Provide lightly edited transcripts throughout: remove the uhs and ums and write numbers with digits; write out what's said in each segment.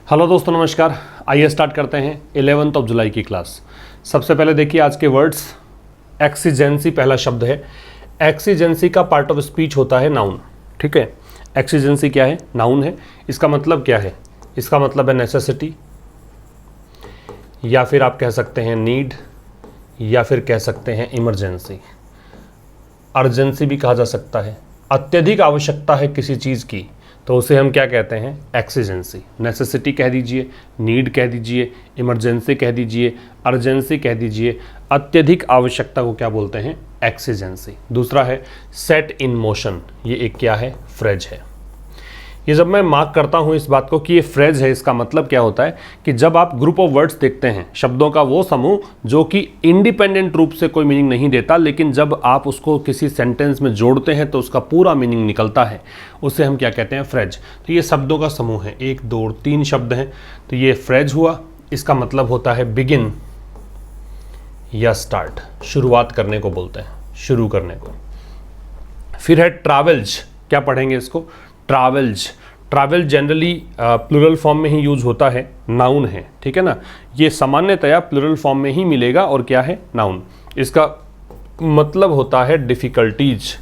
Hello दोस्तों, नमस्कार। आइए स्टार्ट करते हैं 11 जुलाई की क्लास। सबसे पहले देखिए आज के वर्ड्स। एक्सीजेंसी पहला शब्द है। एक्सीजेंसी का पार्ट ऑफ स्पीच होता है नाउन। ठीक है, एक्सीजेंसी क्या है? नाउन है। इसका मतलब क्या है? इसका मतलब है नेसेसिटी, या फिर आप कह सकते हैं नीड, या फिर कह सकते हैं इमरजेंसी। अर्जेंसी भी कहा जा सकता है। अत्यधिक आवश्यकता है किसी चीज़ की तो उसे हम क्या कहते हैं? एक्सीजेंसी। नेसेसिटी कह दीजिए, नीड कह दीजिए, इमरजेंसी कह दीजिए, अर्जेंसी कह दीजिए। अत्यधिक आवश्यकता को क्या बोलते हैं? एक्सीजेंसी। दूसरा है सेट इन मोशन। ये एक क्या है? फ्रेज है। ये जब मैं मार्क करता हूँ इस बात को कि ये फ्रेज है, इसका मतलब क्या होता है कि जब आप ग्रुप ऑफ वर्ड्स देखते हैं, शब्दों का वो समूह जो कि इंडिपेंडेंट रूप से कोई मीनिंग नहीं देता, लेकिन जब आप उसको किसी सेंटेंस में जोड़ते हैं तो उसका पूरा मीनिंग निकलता है, उसे हम क्या कहते हैं? फ्रेज। तो ये शब्दों का समूह है, 1 2 3 शब्द हैं, तो ये फ्रेज हुआ। इसका मतलब होता है बिगिन या स्टार्ट, शुरुआत करने को बोलते हैं, शुरू करने को। फिर है ट्रैवल्स। क्या पढ़ेंगे इसको? Travails. Travail generally plural form में ही यूज होता है, नाउन है। ठीक है ना, ये सामान्यतया प्लूरल फॉर्म में ही मिलेगा और क्या है? नाउन। इसका मतलब होता है डिफिकल्टीज।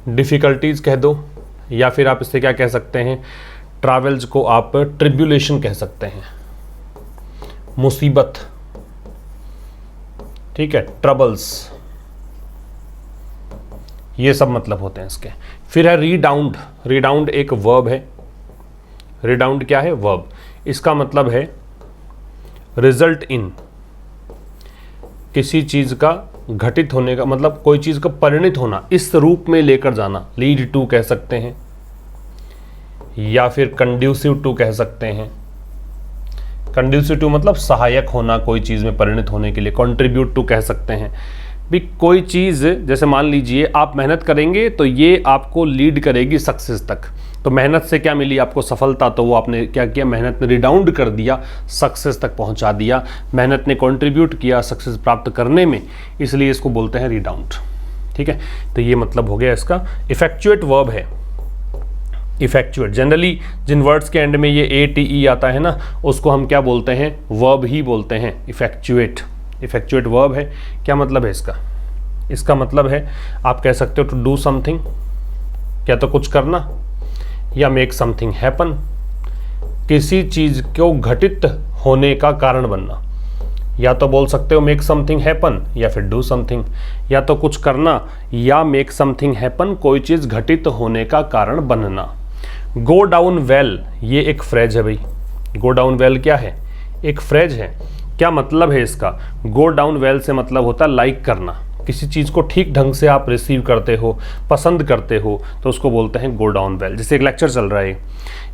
डिफिकल्टीज कह दो, या फिर आप इससे क्या कह सकते हैं? ट्रैवल्स को आप ट्रिब्यूलेशन कह सकते हैं, मुसीबत। ठीक है, ट्रबल्स, ये सब मतलब होते हैं इसके। फिर है रीडाउंड। रीडाउंड एक वर्ब है। रीडाउंड क्या है? वर्ब। इसका मतलब है रिजल्ट इन, किसी चीज का घटित होने का, मतलब कोई चीज का परिणित होना, इस रूप में लेकर जाना। लीड टू कह सकते हैं, या फिर कंड्यूसिव टू कह सकते हैं। कंड्यूसिव टू मतलब सहायक होना, कोई चीज में परिणित होने के लिए। कंट्रीब्यूट टू कह सकते हैं भी कोई चीज़, जैसे मान लीजिए आप मेहनत करेंगे तो ये आपको लीड करेगी सक्सेस तक। तो मेहनत से क्या मिली आपको? सफलता। तो वो आपने क्या किया? मेहनत ने रिडाउंड कर दिया, सक्सेस तक पहुंचा दिया। मेहनत ने कंट्रीब्यूट किया सक्सेस प्राप्त करने में, इसलिए इसको बोलते हैं रिडाउंड। ठीक है, तो ये मतलब हो गया इसका। इफेक्चुएट वर्ब है। इफेक्चुएट जनरली जिन वर्ड्स के एंड में ये ATE आता है ना, उसको हम क्या बोलते हैं? वर्ब ही बोलते हैं, इफेक्चुएट। इफेक्चुएट वर्ब है। क्या मतलब है इसका? इसका मतलब है आप कह सकते हो टू डू समथिंग, क्या तो कुछ करना, या मेक समथिंग हैपन, किसी चीज को घटित होने का कारण बनना। या तो बोल सकते हो मेक समथिंग हैपन, या फिर डू समथिंग। या तो कुछ करना, या मेक समथिंग हैपन, कोई चीज घटित होने का कारण बनना। गो डाउन वेल, ये एक फ्रेज है भाई। गो डाउन वेल क्या है? एक फ्रेज है। क्या मतलब है इसका? गो डाउन वेल से मतलब होता है लाइक करना। किसी चीज़ को ठीक ढंग से आप रिसीव करते हो, पसंद करते हो, तो उसको बोलते हैं गो डाउन वेल। जैसे एक लेक्चर चल रहा है,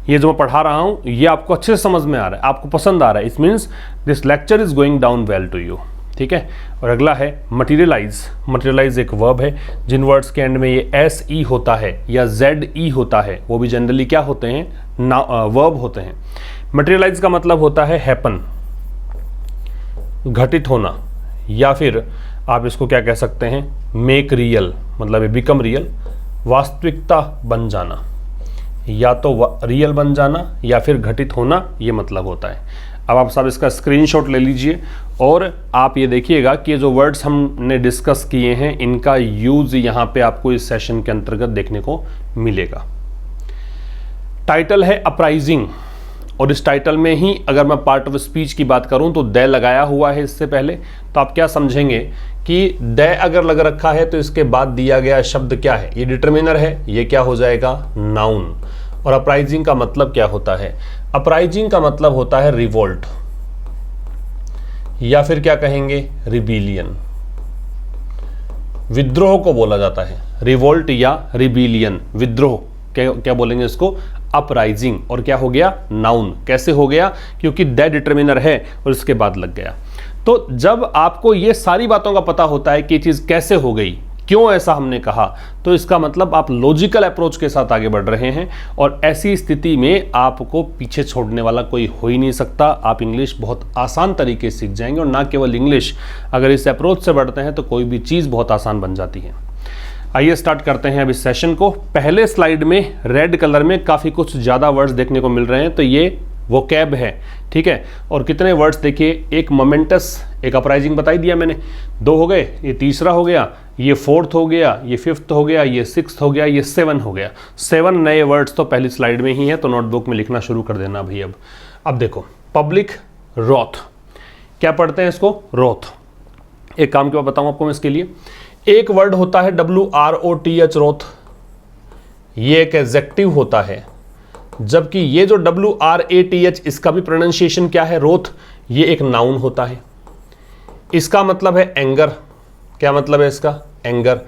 ये जो मैं पढ़ा रहा हूँ ये आपको अच्छे से समझ में आ रहा है, आपको पसंद आ रहा है, it means this lecture is going down well to you. ठीक है। और अगला है मटीरियलाइज। मटीरियलाइज एक वर्ब है। जिन वर्ड्स के एंड में ये SE होता है या ZE होता है, वो भी जनरली क्या होते हैं? वर्ब होते हैं। मटीरियलाइज का मतलब होता है हैपन, घटित होना, या फिर आप इसको क्या कह सकते हैं? मेक रियल, मतलब बिकम रियल, वास्तविकता बन जाना। या तो रियल बन जाना या फिर घटित होना, ये मतलब होता है। अब आप सब इसका स्क्रीनशॉट ले लीजिए और आप ये देखिएगा कि जो वर्ड्स हमने डिस्कस किए हैं इनका यूज यहाँ पे आपको इस सेशन के अंतर्गत देखने को मिलेगा। टाइटल है अपराइजिंग, और इस टाइटल में ही अगर मैं पार्ट ऑफ स्पीच की बात करूं तो द लगाया हुआ है इससे पहले। तो आप क्या समझेंगे कि द अगर लग रखा है तो इसके बाद दिया गया शब्द क्या है? ये डिटर्मिनर है, ये क्या हो जाएगा? नाउन। और अपराइजिंग का मतलब क्या होता है? अपराइजिंग का मतलब होता है रिवोल्ट, या फिर क्या कहेंगे? रिबेलियन। विद्रोह को बोला जाता है, रिवोल्ट या रिबेलियन, विद्रोह। क्या बोलेंगे इसको? अपराइजिंग। और क्या हो गया? नाउन। कैसे हो गया? क्योंकि द डिटर्मिनर है और इसके बाद लग गया। तो जब आपको ये सारी बातों का पता होता है कि ये चीज कैसे हो गई, क्यों ऐसा हमने कहा, तो इसका मतलब आप लॉजिकल अप्रोच के साथ आगे बढ़ रहे हैं। और ऐसी स्थिति में आपको पीछे छोड़ने वाला कोई हो ही नहीं सकता। आप इंग्लिश बहुत आसान तरीके से सीख जाएंगे, और ना केवल इंग्लिश, अगर इस अप्रोच से बढ़ते हैं तो कोई भी चीज़ बहुत आसान बन जाती है। आइए स्टार्ट करते हैं अब इस सेशन को। पहले स्लाइड में रेड कलर में काफ़ी कुछ ज़्यादा वर्ड्स देखने को मिल रहे हैं, तो ये वोकैब है, ठीक है। और कितने वर्ड्स देखिए, एक मोमेंटस, एक अपराइजिंग बता ही दिया मैंने, 2 हो गए, ये तीसरा हो गया, ये 4th हो गया, ये 5th हो गया, ये 6th हो गया, ये 7 हो गया। 7 नए वर्ड्स तो पहली स्लाइड में ही है, तो नोटबुक में लिखना शुरू कर देना भाई। अब देखो, पब्लिक रोथ, क्या पढ़ते हैं इसको? रोथ। एक काम के बाद बताऊं आपको मैं इसके लिए, एक वर्ड होता है WROTH, रोथ, ये एक एडजेक्टिव होता है, जबकि ये जो WRATH इसका भी प्रोनाउंसिएशन क्या है? रोथ, ये एक नाउन होता है। इसका मतलब है एंगर, क्या मतलब है इसका? एंगर।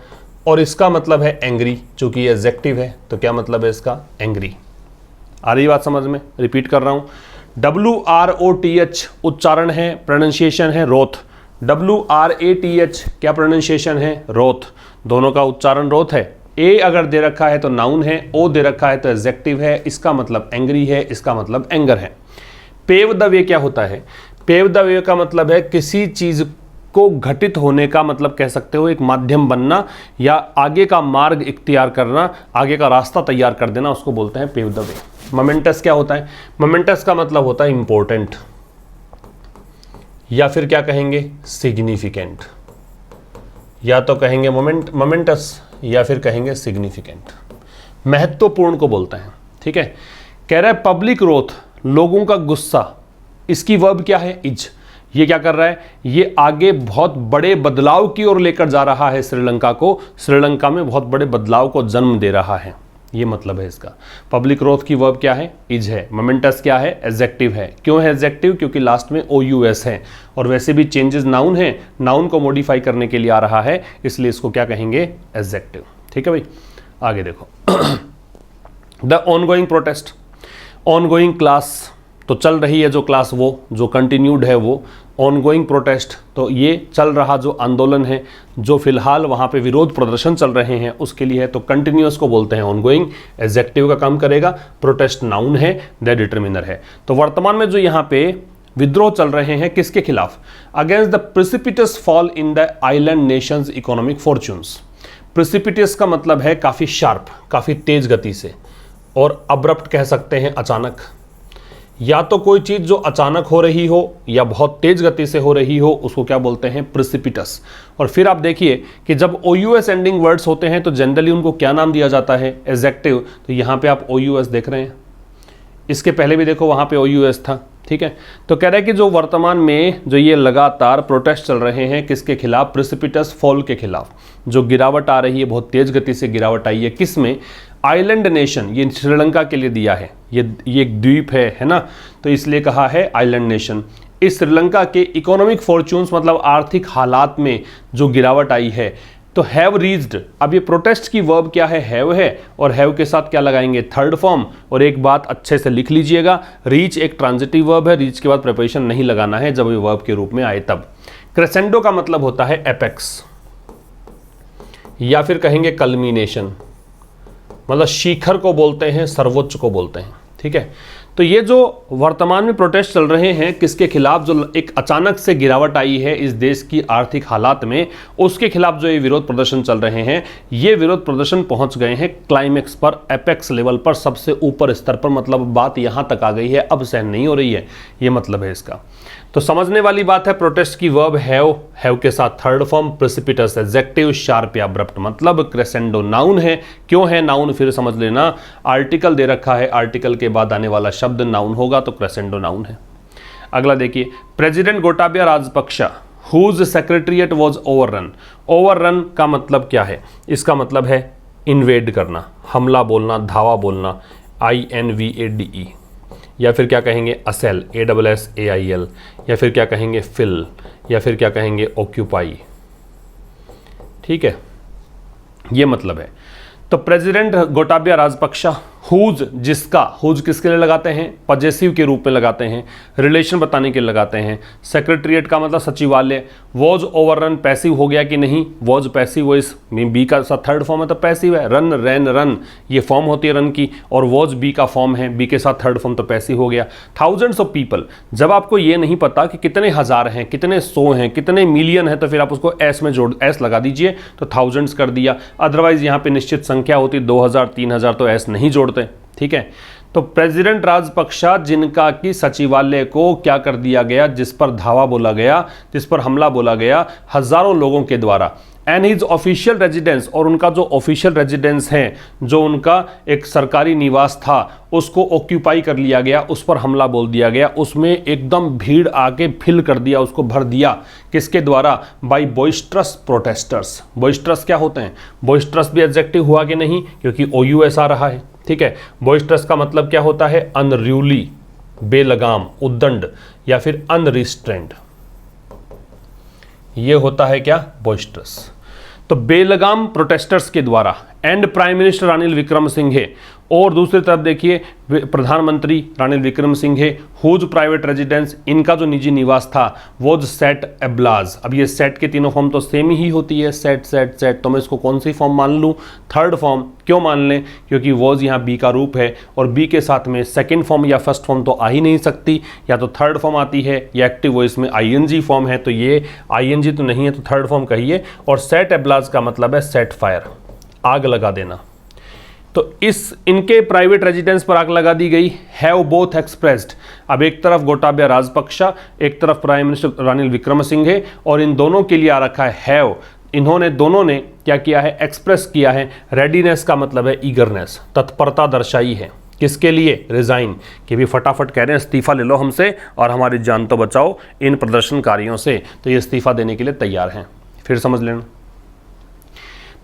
और इसका मतलब है एंग्री, चूंकि ये एडजेक्टिव है तो क्या मतलब है इसका? एंग्री। आ रही बात समझ में? रिपीट कर रहा हूं, WROTH उच्चारण है, प्रोनाउंसिएशन है रोथ। WRATH क्या प्रोनाउंसिएशन है? रोथ। दोनों का उच्चारण रोथ है। ए अगर दे रखा है तो नाउन है, ओ दे रखा है तो एडजेक्टिव है, इसका मतलब एंग्री है, इसका मतलब एंगर है। पेव द वे क्या होता है? पेव द वे का मतलब है किसी चीज को घटित होने का, मतलब कह सकते हो एक माध्यम बनना या आगे का मार्ग इख्तियार करना, आगे का रास्ता तैयार कर देना, उसको बोलते हैं पेव द वे। मोमेंटस क्या होता है? मोमेंटस का मतलब होता है इंपॉर्टेंट, या फिर क्या कहेंगे? सिग्निफिकेंट। या तो कहेंगे मोमेंटस या फिर कहेंगे सिग्निफिकेंट। महत्वपूर्ण को बोलते हैं, ठीक है। कह रहा है पब्लिक रोथ, लोगों का गुस्सा, इसकी वर्ब क्या है? इज। ये क्या कर रहा है? ये आगे बहुत बड़े बदलाव की ओर लेकर जा रहा है श्रीलंका को, श्रीलंका में बहुत बड़े बदलाव को जन्म दे रहा है, ये मतलब है इसका। पब्लिक रोथ की वर्ब क्या है? इज है। मोमेंटस क्या है? एडजेक्टिव है। क्यों है एडजेक्टिव? क्योंकि लास्ट में OUS है, और वैसे भी चेंजेस नाउन है, नाउन को मॉडिफाई करने के लिए आ रहा है, इसलिए इसको क्या कहेंगे? एडजेक्टिव। ठीक है भाई, आगे देखो। The ongoing protest, ongoing class, तो चल रही है जो क्लास, वो जो कंटिन्यूड है वो। ऑनगोइंग प्रोटेस्ट, तो ये चल रहा जो आंदोलन है, जो फिलहाल वहाँ पे विरोध प्रदर्शन चल रहे हैं उसके लिए है, तो कंटिन्यूअस को बोलते हैं ऑनगोइंग। एडजेक्टिव का काम करेगा, प्रोटेस्ट नाउन है, द डिटरमिनर है। तो वर्तमान में जो यहाँ पे विद्रोह चल रहे हैं किसके खिलाफ? Against the precipitous fall in the island nations economic fortunes. Precipitous का मतलब है काफ़ी शार्प, काफ़ी तेज गति से, और अब्रप्ट कह सकते हैं अचानक। या तो कोई चीज़ जो अचानक हो रही हो या बहुत तेज गति से हो रही हो, उसको क्या बोलते हैं? प्रिसिपिटस। और फिर आप देखिए कि जब OUS एंडिंग वर्ड्स होते हैं तो जनरली उनको क्या नाम दिया जाता है? एडजेक्टिव। तो यहाँ पे आप OUS देख रहे हैं, इसके पहले भी देखो वहाँ पे OUS था, ठीक है। तो कह रहा है कि जो वर्तमान में जो ये लगातार प्रोटेस्ट चल रहे हैं किसके खिलाफ? प्रिसिपिटस फॉल के खिलाफ। जो गिरावट आ रही है, बहुत तेज गति से गिरावट आई है, किस में? आइलैंड नेशन, ये श्रीलंका के लिए दिया है, ये एक द्वीप है ना, तो इसलिए कहा है आइलैंड नेशन। इस श्रीलंका के इकोनॉमिक फॉर्च्यून्स मतलब आर्थिक हालात में जो गिरावट आई है, तो हैव रीच्ड। अब ये प्रोटेस्ट की वर्ब क्या है? हैव है, और हैव के साथ क्या लगाएंगे? Third form. और एक बात अच्छे से लिख लीजिएगा, रीच एक ट्रांजिटिव वर्ब है, रीच के बाद प्रिपोजिशन नहीं लगाना है जब ये वर्ब के रूप में आए तब। क्रेसेंडो का मतलब होता है एपेक्स, या फिर कहेंगे कल्मिनेशन, मतलब शिखर को बोलते हैं, सर्वोच्च को बोलते हैं, ठीक है। तो ये जो वर्तमान में प्रोटेस्ट चल रहे हैं किसके खिलाफ? जो एक अचानक से गिरावट आई है इस देश की आर्थिक हालात में, उसके खिलाफ जो ये विरोध प्रदर्शन चल रहे हैं, ये विरोध प्रदर्शन पहुंच गए हैं क्लाइमेक्स पर, एपेक्स लेवल पर, सबसे ऊपर स्तर पर। मतलब बात यहां तक आ गई है, अब सहन नहीं हो रही है, ये मतलब है इसका। तो समझने वाली बात है, प्रोटेस्ट की वर्ब हैव, हैव के साथ थर्ड फॉर्म, प्रिसिपिटस एडजेक्टिव, शार्प या अब्रप्ट मतलब, क्रेसेंडो नाउन है। क्यों है नाउन? फिर समझ लेना, आर्टिकल दे रखा है, आर्टिकल के बाद आने वाला शब्द नाउन होगा, तो क्रेसेंडो नाउन है। अगला देखिए, president Gotabaya Rajapaksa whose secretariat was overrun. Overrun का मतलब क्या है? इसका मतलब है इन्वेड करना, हमला बोलना, धावा बोलना, INVADE, या फिर क्या कहेंगे? असेल, ASSAIL, या फिर क्या कहेंगे? फिल, या फिर क्या कहेंगे? ऑक्यूपाई, ठीक है, ये मतलब है। तो प्रेसिडेंट गोटाबाया राजपक्षा हुज, जिसका, हुज किसके लिए लगाते हैं, पजेसिव के रूप में लगाते हैं, रिलेशन बताने के लिए लगाते हैं। सेक्रेटरीट का मतलब सचिवालय। वॉज ओवररन पैसिव हो गया कि नहीं, वॉज पैसिव वॉइस बी का साथ थर्ड फॉर्म है तो पैसिव है। रन, रैन, रन ये फॉर्म होती है रन की, और वॉज बी का फॉर्म है, बी के साथ थर्ड फॉर्म तो पैसिव हो गया। थाउजेंड्स ऑफ पीपल, जब आपको ये नहीं पता कि कितने हजार हैं, कितने सौ हैं, कितने मिलियन है, तो फिर आप उसको एस में जोड़, एस लगा दीजिए तो थाउजेंड्स कर दिया। अदरवाइज यहाँ पे निश्चित संख्या होती 2000 3000 तो एस नहीं जोड़ते, ठीक है। तो प्रेसिडेंट राजपक्षा जिनका कि सचिवालय को क्या कर दिया गया, जिस पर धावा बोला गया, जिस पर हमला बोला गया हजारों लोगों के द्वारा, एंड हिज ऑफिशियल रेजिडेंस, और उनका जो ऑफिशियल रेजिडेंस है, जो उनका एक सरकारी निवास था, उसको ऑक्यूपाई कर लिया गया, उस पर हमला बोल दिया गया, उसमें एकदम भीड़ आके फिल कर दिया, उसको भर दिया। किसके द्वारा, बाई बॉइस्ट्रस प्रोटेस्टर्स। बॉइस्ट्रस क्या होते हैं, बॉइस्ट्रस भी एडजेक्टिव हुआ कि नहीं, क्योंकि OUS आ रहा है, ठीक है। बॉइस्ट्रस का मतलब क्या होता है, अनरूली, बेलगाम, उद्दंड, या फिर अनरिस्ट्रेंड, ये होता है क्या, बॉइस्ट्रस। तो बेलगाम प्रोटेस्टर्स के द्वारा, and prime minister Ranil Wickremesinghe, और दूसरी तरफ देखिए प्रधानमंत्री Ranil Wickremesinghe, whose private residence, इनका जो निजी निवास था, वॉज सेट एब्लाज। अब ये सेट के तीनों फॉर्म तो सेम ही होती है, सेट सेट सेट, तो मैं इसको कौन सी फॉर्म मान लूँ, थर्ड फॉर्म। क्यों मान लें, क्योंकि वॉज यहाँ बी का रूप है, और बी के साथ में सेकेंड फॉर्म या फर्स्ट फॉर्म तो आ ही नहीं सकती, या तो थर्ड फॉर्म आती है, या एक्टिव वॉइस में ING फॉर्म है, तो ये ING तो नहीं है, तो थर्ड फॉर्म कहिए। और सेट एब्लाज का मतलब है सेट फायर, आग लगा देना। तो इस इनके प्राइवेट रेजिडेंस पर आग लगा दी गई। हैव बोथ एक्सप्रेस्ड, अब एक तरफ गोटाबया राजपक्षा, एक तरफ प्राइम मिनिस्टर रानिल विक्रमसिंघे, और इन दोनों के लिए आ रखा है हैव। इन्होंने दोनों ने क्या किया है, एक्सप्रेस किया है। रेडीनेस का मतलब है ईगरनेस, तत्परता दर्शाई है। किसके लिए, रिजाइन, कि भी फटाफट कह रहे हैं इस्तीफा ले लो हमसे और हमारी जान तो बचाओ इन प्रदर्शनकारियों से, तो ये इस्तीफा देने के लिए तैयार हैं। फिर समझ लेना,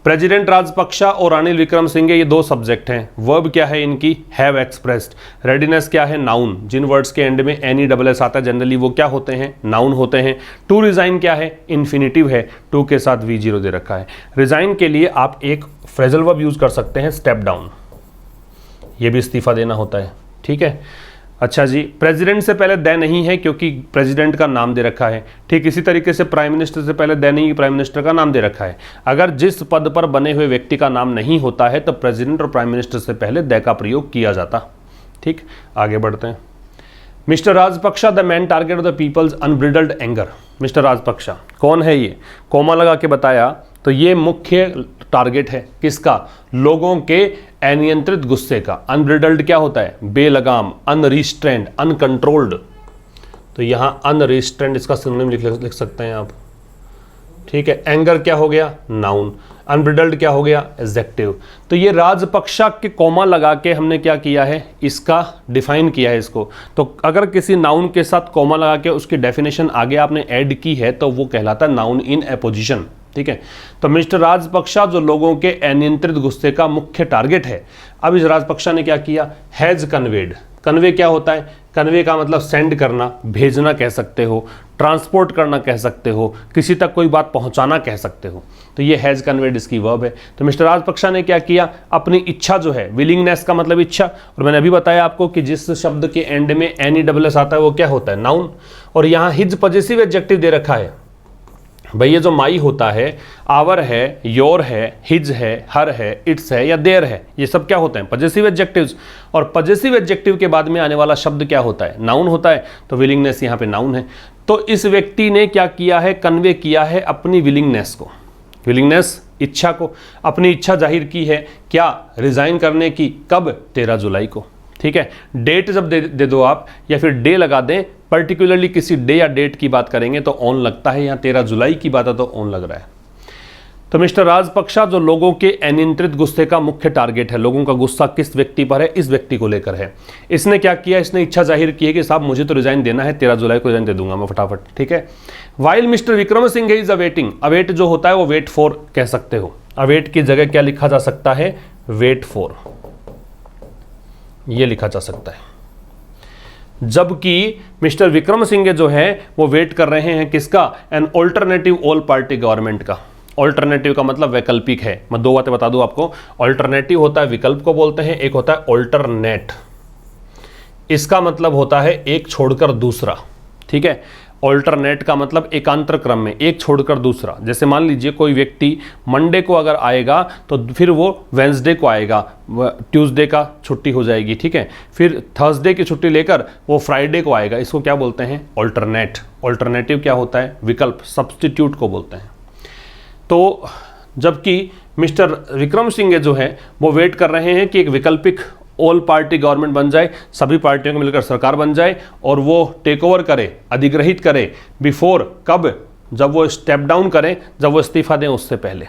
प्रेसिडेंट राजपक्षा और रानिल विक्रमसिंघे ये दो सब्जेक्ट हैं। वर्ब क्या है इनकी, हैव एक्सप्रेस्ड। रेडीनेस क्या है, नाउन। जिन वर्ड्स के एंड में NESS आता है जनरली वो क्या होते हैं, नाउन होते हैं। टू रिजाइन क्या है, इन्फिनिटिव है, टू के साथ V0 दे रखा है। रिजाइन के लिए आप एक फ्रेजल वर्ब यूज कर सकते हैं, स्टेप डाउन, ये भी इस्तीफा देना होता है, ठीक है। अच्छा जी, प्रेसिडेंट से पहले द नहीं है क्योंकि प्रेसिडेंट का नाम दे रखा है। ठीक इसी तरीके से प्राइम मिनिस्टर से पहले द नहीं, प्राइम मिनिस्टर का नाम दे रखा है। अगर जिस पद पर बने हुए व्यक्ति का नाम नहीं होता है तो प्रेसिडेंट और प्राइम मिनिस्टर से पहले द का प्रयोग किया जाता। ठीक, आगे बढ़ते हैं। Mister Rajapaksa the man target of the people's unbridled anger. Mister Rajapaksa कौन है ये, कोमा लगा के बताया तो ये मुख्य टारगेट है किसका, लोगों के अनियंत्रित गुस्से का। अनब्रिडल्ड क्या होता है, बेलगाम, अनरिस्ट्रेंड, अनकंट्रोल्ड, तो यहां अनरिस्ट्रेंड इसका सिनोनिम लिख सकते हैं आप। ठीक है, एंगर क्या हो गया, नाउन, अनब्रिडल्ड क्या हो गया, एडजेक्टिव। तो ये राजपक्षा के कोमा लगा के हमने क्या किया है, इसका डिफाइन किया है इसको। तो अगर किसी नाउन के साथ कोमा लगा के उसकी डेफिनेशन आगे आपने ऐड की है तो वो कहलाता है नाउन इन एपोजिशन। ठीक है, तो मिस्टर राजपक्षा जो लोगों के अनियंत्रित गुस्से का मुख्य टारगेट है। अब इस राजपक्षा ने क्या किया, हैज कन्वेड। कन्वे क्या होता है, कन्वे का मतलब सेंड करना, भेजना कह सकते हो, ट्रांसपोर्ट करना कह सकते हो, किसी तक कोई बात पहुंचाना कह सकते हो। तो ये हैज कन्वेड इसकी वर्ब है। तो मिस्टर राजपक्षा ने क्या किया, अपनी इच्छा जो है, विलिंगनेस का मतलब इच्छा, और मैंने अभी बताया आपको कि जिस शब्द के एंड में NESS आता है वो क्या होता है, नाउन। और यहाँ हिज पॉजेसिव एडजेक्टिव दे रखा है। भाई ये जो माई होता है, आवर है, योर है, हिज है, हर है, इट्स है या देयर है, ये सब क्या होते हैं, पॉजेसिव एडजेक्टिव्स। और पॉजेसिव एडजेक्टिव के बाद में आने वाला शब्द क्या होता है, नाउन होता है। तो विलिंगनेस यहाँ पे नाउन है। तो इस व्यक्ति ने क्या किया है, कन्वे किया है अपनी विलिंगनेस को, विलिंगनेस इच्छा को, अपनी इच्छा जाहिर की है क्या, रिजाइन करने की। कब, 13 जुलाई को। ठीक है, डेट जब दे दो आप या फिर डे लगा दें, पर्टिकुलरली किसी डे या डेट की बात करेंगे तो ऑन लगता है। यहाँ 13 जुलाई की बात है तो ऑन लग रहा है। तो मिस्टर राजपक्षा जो लोगों के अनियंत्रित गुस्से का मुख्य टारगेट है, लोगों का गुस्सा किस व्यक्ति पर है, इस व्यक्ति को लेकर है। इसने क्या किया, इसने इच्छा जाहिर की है कि साहब मुझे तो रिजाइन देना है, 13 जुलाई को रिजाइन दे दूंगा मैं फटाफट। ठीक है, while mister Wickremesinghe is awaiting. Await जो होता है वो वेट फॉर कह सकते हो। अवेट की जगह क्या लिखा जा सकता है, वेट फॉर, ये लिखा जा सकता है। जबकि मिस्टर विक्रमसिंघे जो है वो वेट कर रहे हैं किसका, an alternative all party government का। ऑल्टरनेटिव का मतलब वैकल्पिक है। मैं दो बातें बता दूं आपको, ऑल्टरनेटिव होता है विकल्प को बोलते हैं, एक होता है ऑल्टरनेट, इसका मतलब होता है एक छोड़कर दूसरा, ठीक है। ऑल्टरनेट का मतलब एकांतर क्रम में, एक छोड़कर दूसरा। जैसे मान लीजिए कोई व्यक्ति मंडे को अगर आएगा तो फिर वो वेंसडे को आएगा, ट्यूसडे का छुट्टी हो जाएगी, ठीक है। फिर थर्सडे की छुट्टी लेकर वो फ्राइडे को आएगा, इसको क्या बोलते हैं? ऑल्टरनेट। ऑल्टरनेटिव क्या होता है? विकल्प, सब्स्टिट्यूट को बोलते हैं। तो जबकि मिस्टर विक्रम सिंघे जो है वो वेट कर रहे हैं कि एक वैकल्पिक ऑल पार्टी गवर्नमेंट बन जाए, सभी पार्टियों को मिलकर सरकार बन जाए और वो टेक ओवर करे, अधिग्रहित करे बिफोर, कब? जब वो स्टेप डाउन करें, जब वो इस्तीफा दें उससे पहले।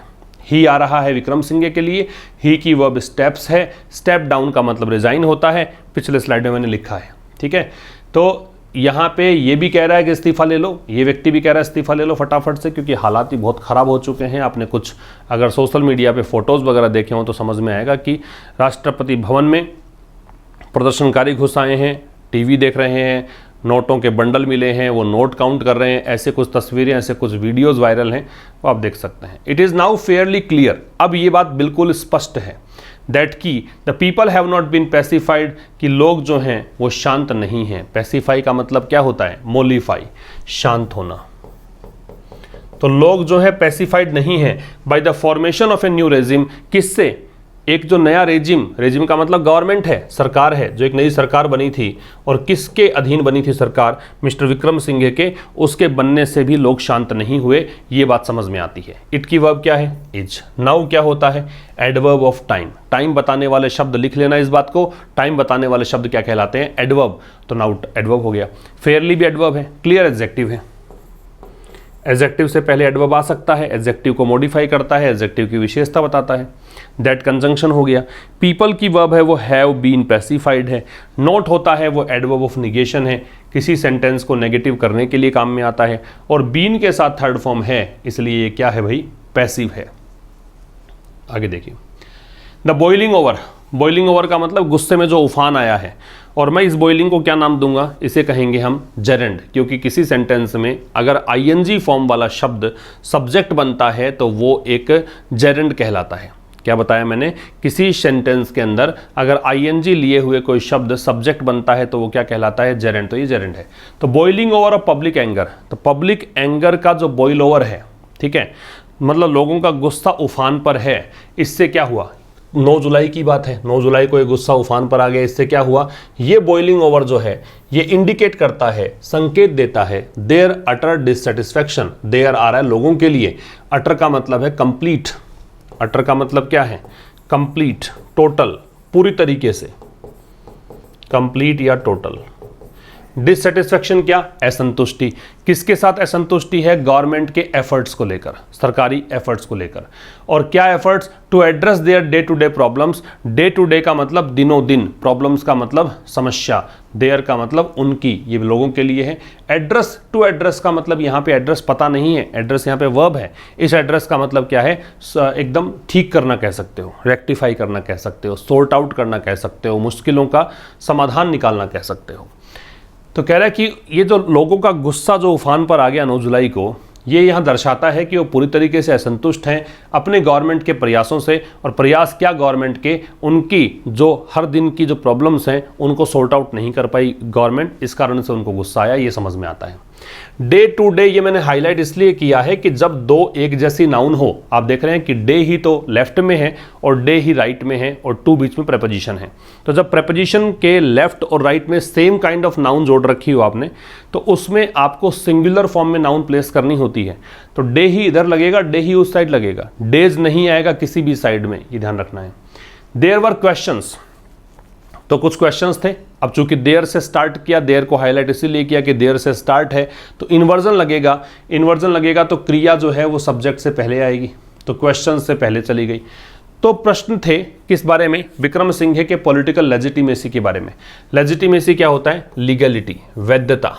ही आ रहा है विक्रम सिंघे के लिए, ही की वर्ब स्टेप्स है, स्टेप डाउन का मतलब रिजाइन होता है, पिछले स्लाइड में मैंने लिखा है, ठीक है। तो यहाँ पे ये भी कह रहा है कि इस्तीफा ले लो, ये व्यक्ति भी कह रहा है इस्तीफा ले लो फटाफट से, क्योंकि हालात ही बहुत ख़राब हो चुके हैं। आपने कुछ अगर सोशल मीडिया पे फोटोज़ वगैरह देखे हों तो समझ में आएगा कि राष्ट्रपति भवन में प्रदर्शनकारी घुस आए हैं, टीवी देख रहे हैं, नोटों के बंडल मिले हैं, वो नोट काउंट कर रहे हैं, ऐसे कुछ तस्वीरें, ऐसे कुछ वीडियोज़ वायरल हैं, वो आप देख सकते हैं। It is now fairly clear, अब ये बात बिल्कुल स्पष्ट है, दैट की the people have not been pacified, कि लोग जो हैं वो शांत नहीं हैं। पैसिफाई का मतलब क्या होता है? मोलिफाई, शांत होना। तो लोग जो है पैसिफाइड नहीं है by the formation of a new regime, किससे? एक जो नया रेजिम का मतलब गवर्नमेंट है, सरकार है, जो एक नई सरकार बनी थी, और किसके अधीन बनी थी सरकार? मिस्टर विक्रम सिंघे के, उसके बनने से भी लोग शांत नहीं हुए, ये बात समझ में आती है। इट की वर्ब क्या है? इज। नाउ क्या होता है? Adverb of time. टाइम बताने वाले शब्द लिख लेना इस बात को, टाइम बताने वाले शब्द क्या कहलाते हैं? एडवर्ब। तो नाउ एडवर्ब हो गया। फेयरली भी एडवर्ब है, क्लियर एडजेक्टिव है। एडजेक्टिव से पहले एडवर्ब आ सकता है, एडजेक्टिव को मॉडिफाई करता है, एडजेक्टिव की विशेषता बताता है। दैट कंजंक्शन हो गया। पीपल की वर्ब है वो हैव बीन पैसिफाइड है। नोट होता है वो एडवर्ब ऑफ निगेशन है, किसी सेंटेंस को नेगेटिव करने के लिए काम में आता है, और बीन के साथ थर्ड फॉर्म है, इसलिए ये क्या है भाई? पैसिव है। आगे देखिए, the boiling over. Boiling over का मतलब गुस्से में जो उफान आया है, और मैं इस बॉइलिंग को क्या नाम दूंगा? इसे कहेंगे हम जेरेंड, क्योंकि किसी सेंटेंस में अगर आईएनजी फॉर्म वाला शब्द सब्जेक्ट बनता है तो वो एक जेरेंड कहलाता है। क्या बताया मैंने? किसी सेंटेंस के अंदर अगर आईएनजी लिए हुए कोई शब्द सब्जेक्ट बनता है तो वो क्या कहलाता है? जेरेंड। तो ये जेरेंड है। तो boiling over of public anger, तो पब्लिक एंगर का जो बॉइल ओवर है, ठीक है, मतलब लोगों का गुस्सा उफान पर है, इससे क्या हुआ? 9 जुलाई की बात है, 9 जुलाई को ये गुस्सा उफान पर आ गया, इससे क्या हुआ? ये बॉइलिंग ओवर जो है ये इंडिकेट करता है, संकेत देता है, देयर अटर डिससेटिस्फैक्शन। देयर आ रहा है लोगों के लिए, अटर का मतलब है कंप्लीट। अटर का मतलब क्या है? कंप्लीट, टोटल, पूरी तरीके से, कंप्लीट या टोटल। डिससेटिस्फैक्शन क्या? असंतुष्टि। किसके साथ असंतुष्टि है? गवर्नमेंट के एफर्ट्स को लेकर, सरकारी एफर्ट्स को लेकर। और क्या efforts? To address their day to day problems. Day to day का मतलब दिनों दिन, प्रॉब्लम्स का मतलब समस्या, देयर का मतलब उनकी, ये लोगों के लिए है। एड्रेस, टू एड्रेस का मतलब यहाँ पे एड्रेस पता नहीं है, एड्रेस यहाँ पे वर्ब है। इस एड्रेस का मतलब क्या है? एकदम ठीक करना कह सकते हो, रेक्टिफाई करना कह सकते हो, सॉर्ट आउट करना कह सकते हो, मुश्किलों का समाधान निकालना कह सकते हो। तो कह रहा है कि ये जो लोगों का गुस्सा जो उफान पर आ गया 9 जुलाई को, ये यहाँ दर्शाता है कि वो पूरी तरीके से असंतुष्ट हैं अपने गवर्नमेंट के प्रयासों से। और प्रयास क्या गवर्नमेंट के? उनकी जो हर दिन की जो प्रॉब्लम्स हैं उनको सॉर्ट आउट नहीं कर पाई गवर्नमेंट, इस कारण से उनको गुस्सा आया, ये समझ में आता है। डे टू डे ये मैंने हाईलाइट इसलिए किया है कि जब दो एक जैसी नाउन हो, आप देख रहे हैं कि डे ही तो लेफ्ट में है और डे ही राइट में है और टू बीच में प्रेपोजिशन है। तो जब प्रेपोजिशन के लेफ्ट और राइट में सेम काइंड ऑफ नाउन जोड़ रखी हो आपने, तो उसमें आपको सिंगुलर फॉर्म में नाउन प्लेस करनी होती है। तो डे ही इधर लगेगा, डे ही उस साइड लगेगा, डेज नहीं आएगा किसी भी साइड में, ये ध्यान रखना है। देयर वर क्वेश्चंस, तो कुछ क्वेश्चंस थे। अब चूंकि देयर से स्टार्ट किया, देयर को हाईलाइट इसीलिए किया कि देयर से स्टार्ट है, तो इन्वर्जन लगेगा। इन्वर्जन लगेगा तो क्रिया जो है वो सब्जेक्ट से पहले आएगी, तो क्वेश्चन से पहले चली गई। तो प्रश्न थे किस बारे में? विक्रम सिंघे के पॉलिटिकल लेजिटिमेसी के बारे में। लेजिटिमेसी क्या होता है? लीगलिटी, वैधता।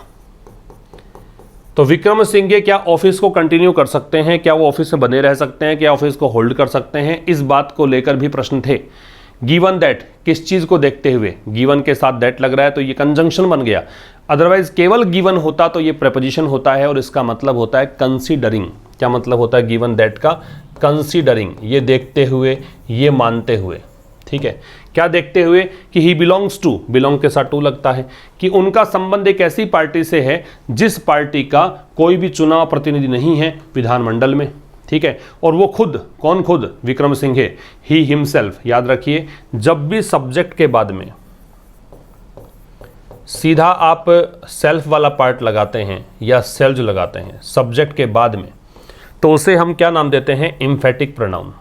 तो विक्रम सिंघे क्या ऑफिस को कंटिन्यू कर सकते हैं? क्या वो ऑफिस में बने रह सकते हैं? क्या ऑफिस को होल्ड कर सकते हैं? इस बात को लेकर भी प्रश्न थे। गिवन दैट, किस चीज को देखते हुए? गिवन के साथ दैट लग रहा है तो ये कंजंक्शन बन गया। अदरवाइज केवल गिवन होता तो ये प्रेपोजिशन होता है और इसका मतलब होता है कंसीडरिंग। क्या मतलब होता है गिवन दैट का? कंसीडरिंग, ये देखते हुए, ये मानते हुए, ठीक है। क्या देखते हुए? कि ही बिलोंग्स टू, बिलोंग के साथ टू लगता है, कि उनका संबंध एक ऐसी पार्टी से है जिस पार्टी का कोई भी चुनाव प्रतिनिधि नहीं है विधानमंडल में, ठीक है। और वो खुद, कौन खुद? Wickremesinghe, he himself. याद रखिए, जब भी सब्जेक्ट के बाद में सीधा आप सेल्फ वाला पार्ट लगाते हैं या सेल्फ लगाते हैं सब्जेक्ट के बाद में, तो उसे हम क्या नाम देते हैं? Emphatic pronoun.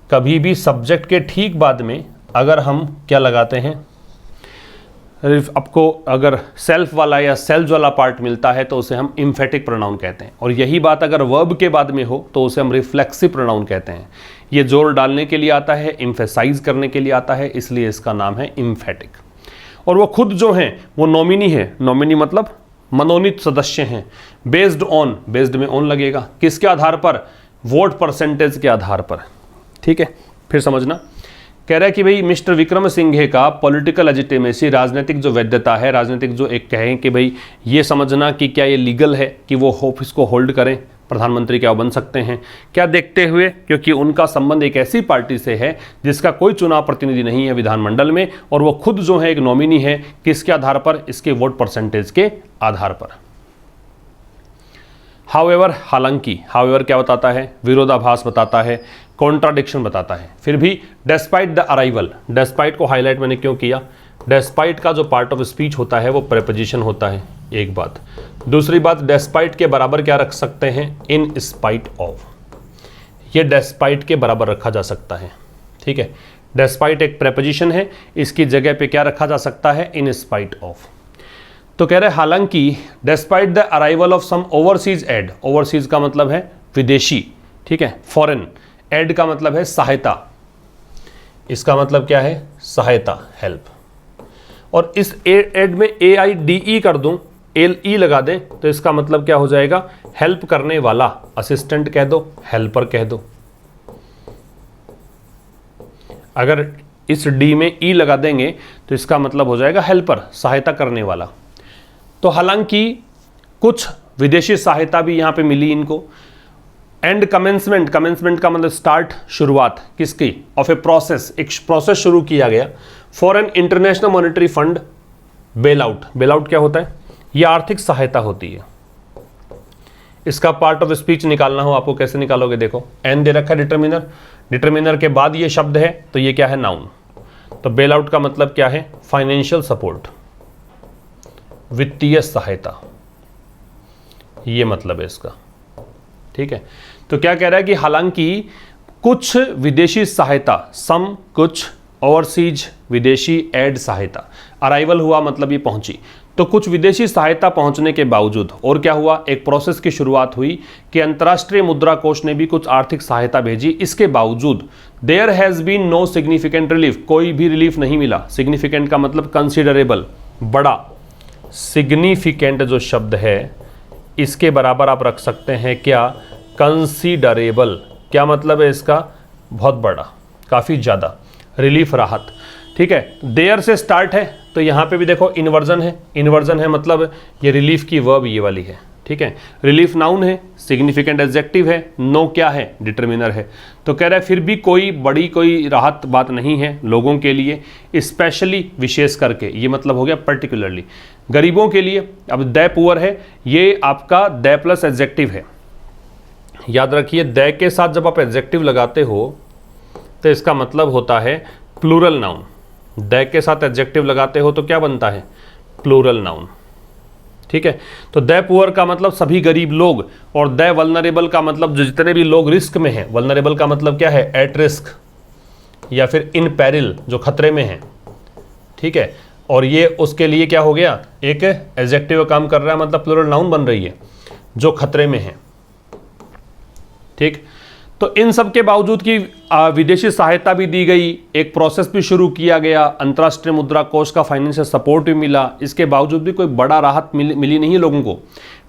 कभी भी सब्जेक्ट के ठीक बाद में अगर हम क्या लगाते हैं, आपको अगर सेल्फ वाला या सेल्फ वाला पार्ट मिलता है तो उसे हम एम्फेटिक प्रोनाउन कहते हैं। और यही बात अगर वर्ब के बाद में हो तो उसे हम रिफ्लेक्सिव प्रोनाउन कहते हैं। ये जोर डालने के लिए आता है, एम्फेसाइज करने के लिए आता है, इसलिए इसका नाम है एम्फेटिक। और वो खुद जो हैं वो नॉमिनी है। नॉमिनी मतलब मनोनीत सदस्य हैं। बेस्ड ऑन, बेस्ड में ऑन लगेगा, किसके आधार पर? वोट परसेंटेज के आधार पर, ठीक है। फिर समझना, कह रहा है कि भाई मिस्टर विक्रम सिंघे का पॉलिटिकल लेजिटिमेसी, राजनीतिक जो वैधता है, राजनीतिक जो एक कहें कि भाई ये समझना कि क्या ये लीगल है कि वो ऑफिस को होल्ड करें, प्रधानमंत्री क्या बन सकते हैं, क्या देखते हुए? क्योंकि उनका संबंध एक ऐसी पार्टी से है जिसका कोई चुनाव प्रतिनिधि नहीं है विधानमंडल में, और वो खुद जो है एक नॉमिनी है, किसके आधार पर? इसके वोट परसेंटेज के आधार पर। हाउएवर, हालांकि, हाउएवर क्या बताता है? विरोधाभास बताता है, कॉन्ट्राडिक्शन बताता है। फिर भी डेस्पाइट द अराइवल, डेस्पाइट को हाईलाइट मैंने क्यों किया? डेस्पाइट का जो पार्ट ऑफ स्पीच होता है वो प्रेपोजिशन होता है, एक बात। दूसरी बात, डेस्पाइट के बराबर क्या रख सकते हैं? इन स्पाइट ऑफ। ये डेस्पाइट के बराबर रखा जा सकता है, ठीक है। डेस्पाइट एक प्रेपोजिशन है, इसकी जगह पे क्या रखा जा सकता है? In spite of. तो कह रहे हालांकि despite the arrival of some overseas aid, overseas का मतलब है विदेशी, ठीक है, फॉरेन। एड का मतलब है सहायता, इसका मतलब क्या है? सहायता, हेल्प। और इस एड में AIDE कर दूं, LE लगा दें, तो इसका मतलब क्या हो जाएगा? हेल्प करने वाला, असिस्टेंट कह दो, हेल्पर कह दो। अगर इस D में E लगा देंगे तो इसका मतलब हो जाएगा हेल्पर, सहायता करने वाला। तो हालांकि कुछ विदेशी सहायता भी यहां पे मिली इनको। एंड कमेंसमेंट, कमेंसमेंट का मतलब स्टार्ट, शुरुआत किसकी? ऑफ ए प्रोसेस, एक प्रोसेस शुरू किया गया for an international monetary fund bail out. Bail out क्या होता है? यह आर्थिक सहायता होती है। इसका पार्ट ऑफ स्पीच निकालना हो आपको, कैसे निकालोगे? देखो, एन दे रखा है डिटर्मिनर, डिटर्मिनर के बाद ये शब्द है तो ये क्या है? नाउन। तो बेल आउट का मतलब क्या है? फाइनेंशियल सपोर्ट, वित्तीय सहायता, ये मतलब है इसका, ठीक है। तो क्या कह रहा है कि हालांकि कुछ विदेशी सहायता, सम, कुछ, ओवरसीज विदेशी, एड सहायता, अराइवल हुआ मतलब ये पहुंची, तो कुछ विदेशी सहायता पहुंचने के बावजूद और क्या हुआ? एक प्रोसेस की शुरुआत हुई कि अंतर्राष्ट्रीय मुद्रा कोष ने भी कुछ आर्थिक सहायता भेजी। इसके बावजूद there has been no significant relief, कोई भी रिलीफ नहीं मिला। सिग्निफिकेंट का मतलब कंसिडरेबल, बड़ा। सिग्निफिकेंट जो शब्द है इसके बराबर आप रख सकते हैं क्या? कंसीडरेबल। क्या मतलब है इसका? बहुत बड़ा, काफ़ी ज़्यादा, रिलीफ, राहत, ठीक है। देयर से स्टार्ट है तो यहाँ पे भी देखो इन्वर्जन है, इन्वर्जन है मतलब ये रिलीफ की वर्ब ये वाली है, ठीक है। रिलीफ नाउन है, सिग्निफिकेंट एडजेक्टिव है, नो क्या है? डिटर्मिनर है। तो कह रहा है फिर भी कोई बड़ी, कोई राहत बात नहीं है लोगों के लिए, स्पेशली, विशेष करके, ये मतलब हो गया पर्टिकुलरली, गरीबों के लिए। अब द पुअर है, ये आपका द प्लस एडजेक्टिव है। याद रखिए, द के साथ जब आप एडजेक्टिव लगाते हो तो इसका मतलब होता है प्लूरल नाउन। द के साथ एडजेक्टिव लगाते हो तो क्या बनता है? प्लूरल नाउन, ठीक है। तो द पुअर का मतलब सभी गरीब लोग, और द वल्नरेबल का मतलब जो जितने भी लोग रिस्क में हैं। वल्नरेबल का मतलब क्या है? एट रिस्क या फिर इन पेरिल, जो खतरे में हैं, ठीक है। और ये उसके लिए क्या हो गया? एक एडजेक्टिव काम कर रहा है, मतलब प्लूरल नाउन बन रही है, जो खतरे में है, ठीक। तो इन सब के बावजूद कि विदेशी सहायता भी दी गई, एक प्रोसेस भी शुरू किया गया, अंतर्राष्ट्रीय मुद्रा कोष का फाइनेंशियल सपोर्ट भी मिला, इसके बावजूद भी कोई बड़ा राहत मिली नहीं लोगों को,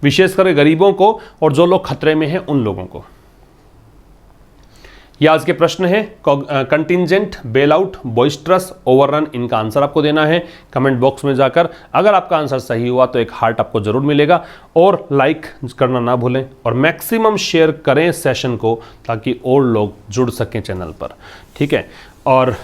विशेषकर गरीबों को और जो लोग खतरे में हैं उन लोगों को। ये आज के प्रश्न है। Contingent, bail out, boisterous, overrun, इनका आंसर आपको देना है कमेंट बॉक्स में जाकर। अगर आपका आंसर सही हुआ तो एक हार्ट आपको जरूर मिलेगा, और लाइक करना ना भूलें, और मैक्सिमम शेयर करें सेशन को ताकि और लोग जुड़ सकें चैनल पर, ठीक है। और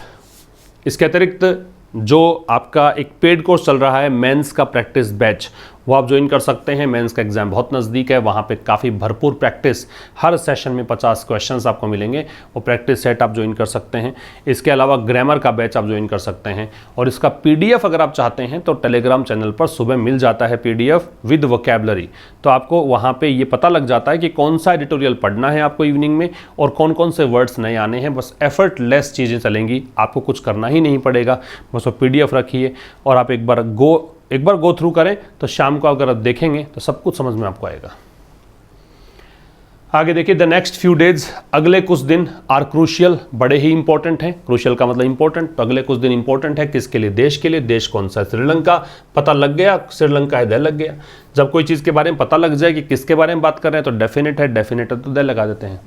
इसके अतिरिक्त जो आपका एक पेड कोर्स चल रहा है मेंस का प्रैक्टिस बैच, वो आप ज्वाइन कर सकते हैं। मेंस का एग्जाम बहुत नज़दीक है, वहाँ पे काफ़ी भरपूर प्रैक्टिस, हर सेशन में 50 क्वेश्चंस आपको मिलेंगे, वो प्रैक्टिस सेट आप ज्वाइन कर सकते हैं। इसके अलावा ग्रामर का बैच आप ज्वाइन कर सकते हैं, और इसका पीडीएफ अगर आप चाहते हैं तो टेलीग्राम चैनल पर सुबह मिल जाता है पीडीएफ विद वोकैबुलरी। तो आपको वहाँ पर ये पता लग जाता है कि कौन सा एडिटोरियल पढ़ना है आपको इवनिंग में, और कौन कौन से वर्ड्स नए आने हैं। बस एफर्टलेस चीज़ें चलेंगी, आपको कुछ करना ही नहीं पड़ेगा, बस वो पीडीएफ रखिए और आप एक बार गो थ्रू करें, तो शाम को अगर आप देखेंगे तो सब कुछ समझ में आपको आएगा। आगे देखिए, द नेक्स्ट फ्यू डेज, अगले कुछ दिन आर क्रूशियल, बड़े ही इंपॉर्टेंट हैं। क्रूशियल का मतलब इंपॉर्टेंट, तो अगले कुछ दिन इंपॉर्टेंट है किसके लिए? देश के लिए। देश कौन सा है? श्रीलंका। पता लग गया श्रीलंका है, दे लग गया। जब कोई चीज़ के बारे में पता लग जाए कि किसके बारे में बात कर रहे हैं तो डेफिनेट है, डेफिनेट है तो दे लगा देते हैं।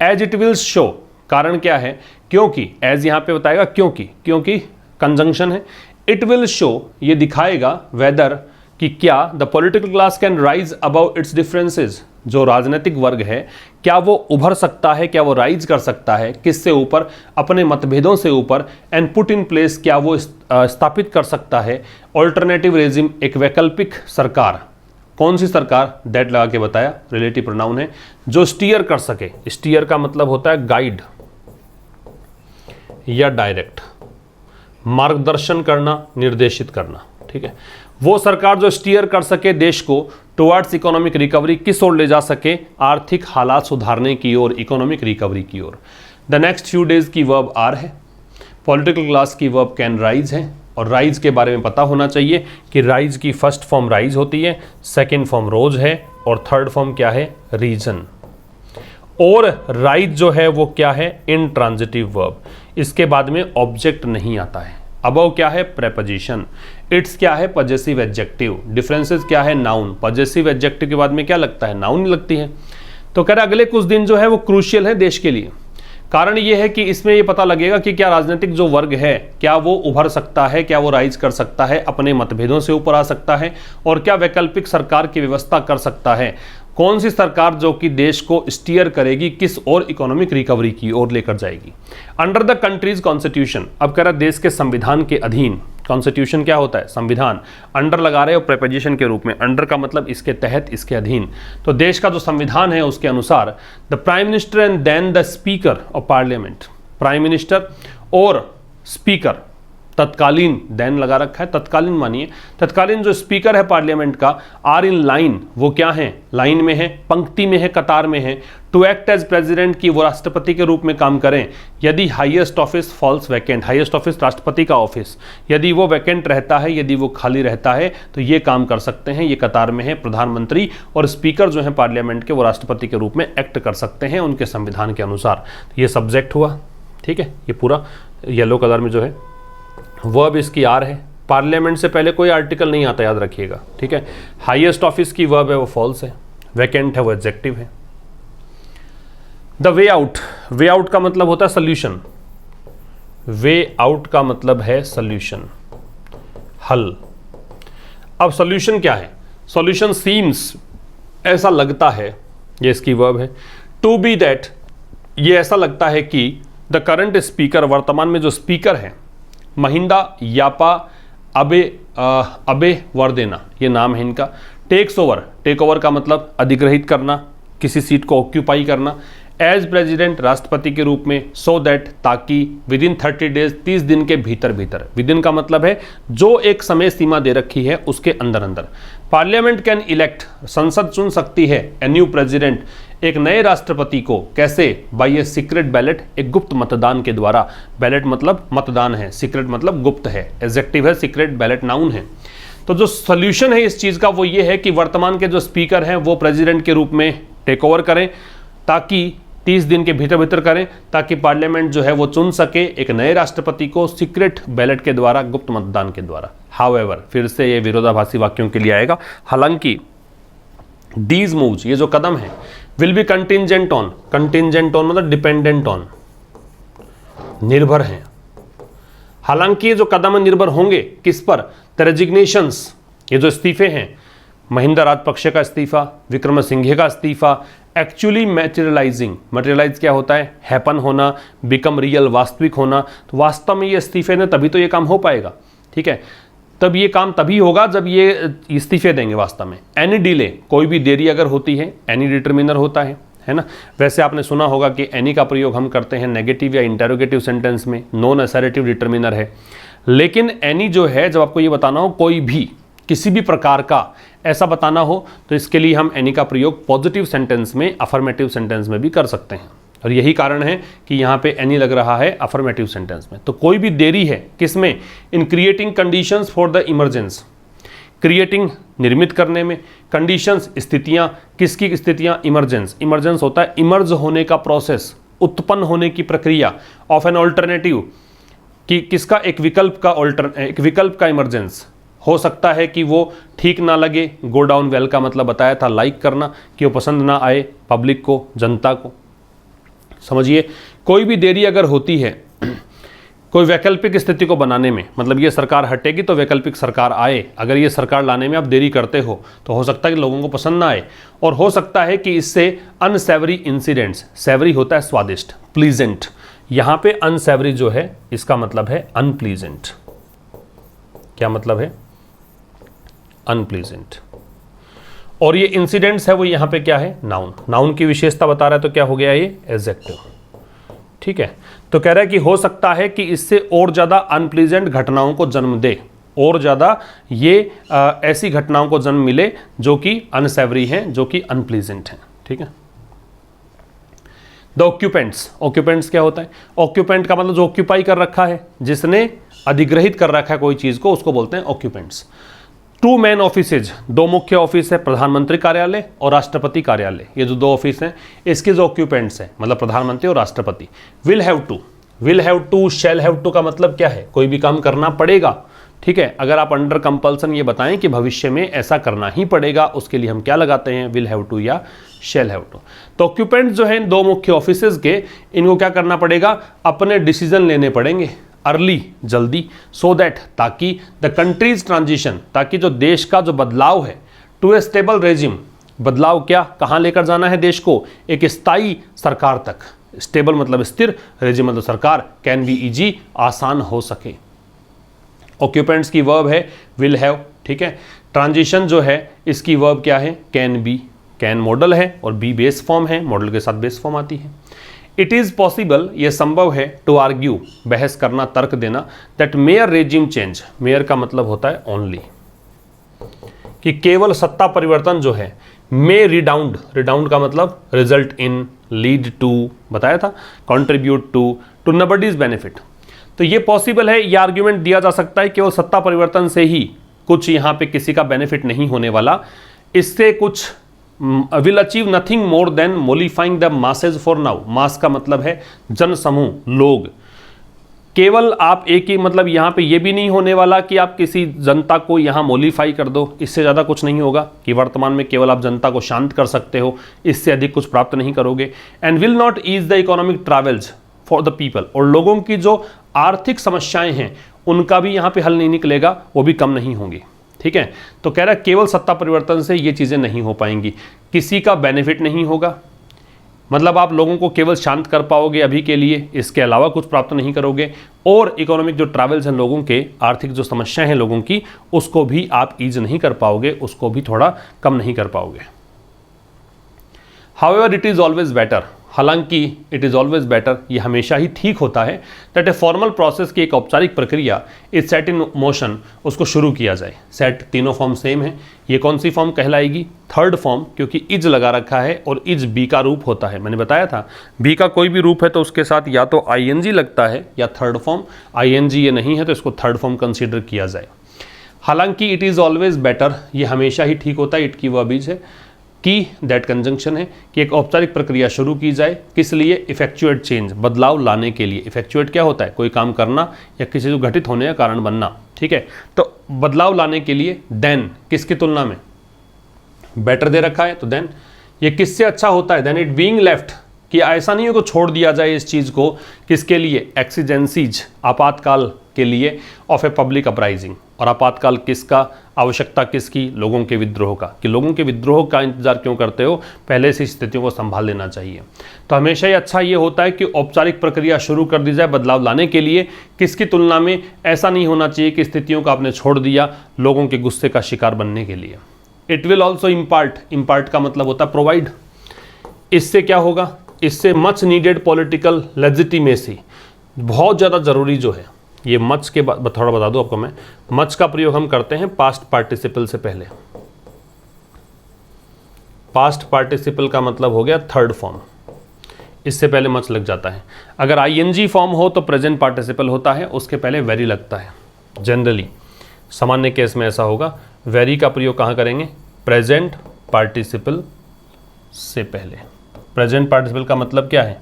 एज इट विल शो, कारण क्या है? क्योंकि, एज यहाँ पे बताएगा क्योंकि कंजंक्शन है। इट विल शो, ये दिखाएगा वेदर, कि क्या the political class can rise above it's differences, जो राजनीतिक वर्ग है क्या वो उभर सकता है, क्या वो राइज कर सकता है, किससे ऊपर? अपने मतभेदों से ऊपर। एंड पुट इन प्लेस, क्या वो स्थापित कर सकता है ऑल्टरनेटिव रेजिम, एक वैकल्पिक सरकार। कौन सी सरकार? दैट लगा के बताया, रिलेटिव प्रोनाउन है। जो स्टीयर कर सके, स्टीयर का मतलब होता है गाइड या डायरेक्ट, मार्गदर्शन करना, निर्देशित करना, ठीक है। वो सरकार जो स्टीयर कर सके देश को टुवर्ड्स इकोनॉमिक रिकवरी, किस ओर ले जा सके? आर्थिक हालात सुधारने की ओर, इकोनॉमिक रिकवरी की ओर। द नेक्स्ट फ्यू डेज की वर्ब आर है, पॉलिटिकल क्लास की वर्ब कैन राइज है, और राइज के बारे में पता होना चाहिए कि राइज की फर्स्ट फॉर्म राइज होती है, सेकेंड फॉर्म रोज है, और थर्ड फॉर्म क्या है? रीजन। और राइज जो है वो क्या है? इंट्रांजिटिव वर्ब, इसके बाद में ऑब्जेक्ट नहीं आता है। अबव क्या है? प्रेपोजिशन। इट्स क्या है? Possessive adjective. डिफरेंसेस क्या है? नाउन। पजेसिव एडजेक्टिव के बाद में क्या लगता है? नाउन लगती है। तो कह रहा अगले कुछ दिन जो है वो क्रूशियल है देश के लिए। कारण ये है कि इसमें ये पता लगेगा कि क्या राजनीतिक जो वर्ग है क्या वो उभर सकता है, क्या वो राइज कर सकता है, अपने मतभेदों से ऊपर आ सकता है, और क्या वैकल्पिक सरकार की व्यवस्था कर सकता है। कौन सी सरकार जो कि देश को स्टीयर करेगी, किस और इकोनॉमिक रिकवरी की ओर लेकर जाएगी। अंडर द कंट्रीज कॉन्स्टिट्यूशन, अब कह रहा देश के संविधान के अधीन। कॉन्स्टिट्यूशन क्या होता है? संविधान। अंडर लगा रहे हो प्रेपोजिशन के रूप में, अंडर का मतलब इसके तहत, इसके अधीन। तो देश का जो संविधान है उसके अनुसार the prime minister and then the speaker of parliament, prime minister और स्पीकर, तत्कालीन, देन लगा रखा है, तत्कालीन मानिए, तत्कालीन जो स्पीकर है पार्लियामेंट का, आर इन लाइन, वो क्या है? लाइन में है, पंक्ति में है, कतार में है। टू एक्ट एज प्रेसिडेंट, की वो राष्ट्रपति के रूप में काम करें यदि highest office falls vacant, highest office राष्ट्रपति का ऑफिस, यदि वो वैकेंट रहता है, यदि वो खाली रहता है तो ये काम कर सकते हैं। ये कतार में है, प्रधानमंत्री और स्पीकर जो है पार्लियामेंट के, वो राष्ट्रपति के रूप में एक्ट कर सकते हैं उनके संविधान के अनुसार। ये सब्जेक्ट हुआ, ठीक है। ये पूरा येलो कलर में जो है वर्ब इसकी आर है। पार्लियामेंट से पहले कोई आर्टिकल नहीं आता, याद रखिएगा, ठीक है। हाईएस्ट ऑफिस की वर्ब है वो फॉल्स है, वैकेंट है वो एडजेक्टिव है। The way out, way out का मतलब होता है सॉल्यूशन, वे आउट का मतलब है सॉल्यूशन, हल। अब सॉल्यूशन क्या है? सॉल्यूशन सीम्स, ऐसा लगता है, ये इसकी वर्ब है। टू बी दैट, ये ऐसा लगता है कि द करंट स्पीकर, वर्तमान में जो स्पीकर है, महिंदा यापा अबे वर्देना, ये नाम है इनका। टेक्स ओवर, टेक ओवर का मतलब अधिग्रहित करना, किसी सीट को ऑक्यूपाई करना। एज प्रेसिडेंट, राष्ट्रपति के रूप में। सो दैट, ताकि। विद इन 30 डेज, 30 दिन के भीतर भीतर। विद इन का मतलब है जो एक समय सीमा दे रखी है उसके अंदर अंदर। पार्लियामेंट कैन इलेक्ट, संसद चुन सकती है, ए न्यू प्रेसिडेंट, एक नए राष्ट्रपति को। कैसे? बाय ए सीक्रेट बैलेट, एक गुप्त मतदान के द्वारा। बैलेट मतलब मतदान है, सीक्रेट मतलब गुप्त है, एडजेक्टिव है, सीक्रेट, बैलेट नाउन है। तो जो सॉल्यूशन है इस चीज का वो ये है कि वर्तमान के जो स्पीकर हैं वो प्रेसिडेंट के रूप में टेक ओवर करें, ताकि 30 दिन के भीतर भीतर करें, ताकि पार्लियामेंट जो है वो चुन सके एक नए राष्ट्रपति को सीक्रेट बैलेट के द्वारा, गुप्त मतदान के द्वारा। हाउएवर, फिर से ये विरोधाभासी वाक्यों के लिए आएगा। हालांकि दीज मूव्स, ये जो कदम है, will be contingent on, contingent on मतलब डिपेंडेंट ऑन, निर्भर हैं। हालांकि ये जो कदम निर्भर होंगे किस पर? द रेजिग्नेशंस, ये जो इस्तीफे हैं, महिंदा राजपक्षे का इस्तीफा, विक्रमसिंघे का इस्तीफा, एक्चुअली मटेरियलाइज क्या होता है? हैपन होना, बिकम रियल, वास्तविक होना। तो वास्तव में ये इस्तीफे ने तभी तो ये काम हो पाएगा, ठीक है। तब ये काम तभी होगा जब ये इस्तीफे देंगे वास्तव में। एनी डिले, कोई भी देरी अगर होती है, एनी डिटर्मिनर होता है ना। वैसे आपने सुना होगा कि एनी का प्रयोग हम करते हैं नेगेटिव या इंटेरोगेटिव सेंटेंस में, नॉन असर्टिव डिटर्मिनर है। लेकिन एनी जो है, जब आपको ये बताना हो कोई भी, किसी भी प्रकार का ऐसा बताना हो, तो इसके लिए हम एनी का प्रयोग पॉजिटिव सेंटेंस में, अफर्मेटिव सेंटेंस में भी कर सकते हैं। और यही कारण है कि यहाँ पे एनी लग रहा है अफर्मेटिव सेंटेंस में। तो कोई भी देरी है किसमें? In creating conditions for the emergence, creating निर्मित करने में, कंडीशंस स्थितियां, किसकी स्थितियां? इमरजेंस। इमरजेंस होता है इमर्ज होने का प्रोसेस, उत्पन्न होने की प्रक्रिया, ऑफ एन ऑल्टरनेटिव, कि किसका? एक विकल्प का इमरजेंस। हो सकता है कि वो ठीक ना लगे, गो डाउन वेल का मतलब बताया था लाइक करना, कि वो पसंद ना आए पब्लिक को, जनता को। समझिए, कोई भी देरी अगर होती है कोई वैकल्पिक स्थिति को बनाने में, मतलब ये सरकार हटेगी तो वैकल्पिक सरकार आए, अगर ये सरकार लाने में आप देरी करते हो तो हो सकता है कि लोगों को पसंद ना आए, और हो सकता है कि इससे अनसेवरी इंसिडेंट्स, सेवरी होता है स्वादिष्ट, प्लीजेंट, यहाँ पे अनसेवरी जो है इसका मतलब है अनप्लीजेंट। क्या मतलब है? अनप्लीजेंट। और ये इंसिडेंट्स है वो यहाँ पे क्या है? नाउन। नाउन की विशेषता बता रहा है तो क्या हो गया ये? एडजेक्टिव, ठीक है। तो कह रहा है कि हो सकता है कि इससे और ज़्यादा अनप्लीजेंट घटनाओं को जन्म दे, और ज़्यादा ये ऐसी घटनाओं को जन्म मिले जो कि अनसेवरी हैं, जो कि अनप्लीजेंट हैं, ठीक है। द ऑक्यूपेंट्स, ऑक्यूपेंट्स क्या होता है? ऑक्यूपेंट का मतलब जो ऑक्यूपाई कर रखा है, जिसने अधिग्रहित कर रखा है कोई चीज़ को, उसको बोलते हैं ऑक्यूपेंट्स। टू मेन ऑफिसेज, दो मुख्य ऑफिस है, प्रधानमंत्री कार्यालय और राष्ट्रपति कार्यालय, ये जो दो ऑफिस हैं इसके जो ऑक्यूपेंट्स हैं, मतलब प्रधानमंत्री और राष्ट्रपति। Will have to, shall have to का मतलब क्या है? कोई भी काम करना पड़ेगा, ठीक है। अगर आप अंडर कंपल्सन ये बताएं कि भविष्य में ऐसा करना ही पड़ेगा, उसके लिए हम क्या लगाते हैं? विल हैव टू या शैल हैव टू। तो ऑक्यूपेंट जो है दो मुख्य ऑफिसेज के, इनको क्या करना पड़ेगा? अपने डिसीजन लेने पड़ेंगे अर्ली, जल्दी, सो दैट, ताकि द कंट्रीज ट्रांजिशन, ताकि जो देश का जो बदलाव है, टू ए स्टेबल रेजिम, बदलाव क्या, कहाँ लेकर जाना है देश को? एक स्थायी सरकार तक। स्टेबल मतलब स्थिर, रेजिम मतलब सरकार, कैन बी इजी, आसान हो सके। ऑक्यूपेंट्स की वर्ब है विल हैव, ठीक है। ट्रांजिशन जो है इसकी वर्ब क्या है? कैन बी, कैन मॉडल है और बी बेस फॉर्म है, मॉडल के साथ बेस फॉर्म आती है। इट इज़ पॉसिबल, ये संभव है, टू आर्ग्यू, बहस करना, तर्क देना, that mayor regime change, mayor का मतलब होता है ओनली, कि केवल सत्ता परिवर्तन जो है, मे रिडाउंड, रिडाउंड का मतलब रिजल्ट इन, लीड टू, बताया था, कॉन्ट्रीब्यूट टू नबडीज बेनिफिट। तो ये पॉसिबल है, ये आर्ग्यूमेंट दिया जा सकता है केवल सत्ता परिवर्तन से ही कुछ यहाँ पे किसी का बेनिफिट नहीं होने वाला, इससे कुछ will achieve nothing more than mollifying the masses for now. Mass का मतलब है जन समूह, लोग। केवल आप एक ही, मतलब यहाँ पे ये भी नहीं होने वाला कि आप किसी जनता को यहाँ मोलिफाई कर दो, इससे ज़्यादा कुछ नहीं होगा, कि वर्तमान में केवल आप जनता को शांत कर सकते हो, इससे अधिक कुछ प्राप्त नहीं करोगे। And will not ease the economic travails for the people, और लोगों की जो आर्थिक समस्याएं हैं उनका भी यहाँ पे हल नहीं निकलेगा, वो भी कम नहीं होंगी, ठीक है। तो कह रहा है केवल सत्ता परिवर्तन से ये चीज़ें नहीं हो पाएंगी, किसी का बेनिफिट नहीं होगा, मतलब आप लोगों को केवल शांत कर पाओगे अभी के लिए, इसके अलावा कुछ प्राप्त नहीं करोगे, और इकोनॉमिक जो ट्रैवल्स हैं लोगों के, आर्थिक जो समस्याएं हैं लोगों की, उसको भी आप ईज नहीं कर पाओगे, उसको भी थोड़ा कम नहीं कर पाओगे। However it is always better, हालांकि इट इज़ ऑलवेज बेटर, ये हमेशा ही ठीक होता है, दैट ए फॉर्मल प्रोसेस की एक औपचारिक प्रक्रिया इज सेट इन मोशन, उसको शुरू किया जाए। सेट, तीनों फॉर्म सेम है, ये कौन सी फॉर्म कहलाएगी? थर्ड फॉर्म, क्योंकि इज लगा रखा है और इज बी का रूप होता है। मैंने बताया था बी का कोई भी रूप है तो उसके साथ या तो आईएनजी लगता है या थर्ड फॉर्म, आईएनजी ये नहीं है तो इसको थर्ड फॉर्म कंसिडर किया जाए। हालांकि इट इज़ ऑलवेज बेटर, ये हमेशा ही ठीक होता है, इट की वर्बिज है, की दैट कंजंक्शन है, कि एक औपचारिक प्रक्रिया शुरू की जाए, किस लिए? इफेक्चुएट चेंज, बदलाव लाने के लिए। इफेक्चुएट क्या होता है? कोई काम करना या किसी को घटित होने का कारण बनना, ठीक है। तो बदलाव लाने के लिए, देन किसकी तुलना में? बेटर दे रखा है तो देन, ये किससे अच्छा होता है? देन इट बीइंग लेफ्ट कि ऐसा नहीं है कि छोड़ दिया जाए इस चीज़ को, किसके लिए, एक्सीजेंसीज, आपातकाल के लिए, ऑफ ए पब्लिक अपराइजिंग। और आपातकाल किसका, आवश्यकता किसकी, लोगों के विद्रोह का, कि लोगों के विद्रोह का इंतजार क्यों करते हो, पहले से स्थितियों को संभाल लेना चाहिए। तो हमेशा ही अच्छा ये होता है कि औपचारिक प्रक्रिया शुरू कर दी जाए बदलाव लाने के लिए, किसकी तुलना में, ऐसा नहीं होना चाहिए कि स्थितियों को आपने छोड़ दिया लोगों के गुस्से का शिकार बनने के लिए। इट विल ऑल्सो इम्पार्ट का मतलब होता है प्रोवाइड। इससे क्या होगा, इससे मच नीडेड पॉलिटिकल लेजिटिमेसी, बहुत ज़्यादा ज़रूरी जो है, ये मच के बाद थोड़ा बता दूं आपको मैं, मच का प्रयोग हम करते हैं पास्ट पार्टिसिपल से पहले। पास्ट पार्टिसिपल का मतलब हो गया थर्ड फॉर्म, इससे पहले मच लग जाता है। अगर आईएनजी फॉर्म हो तो प्रेजेंट पार्टिसिपल होता है, उसके पहले वेरी लगता है। जनरली सामान्य केस में ऐसा होगा, वेरी का प्रयोग कहाँ करेंगे, प्रेजेंट पार्टिसिपल से पहले। प्रेजेंट पार्टिसिपल का मतलब क्या है,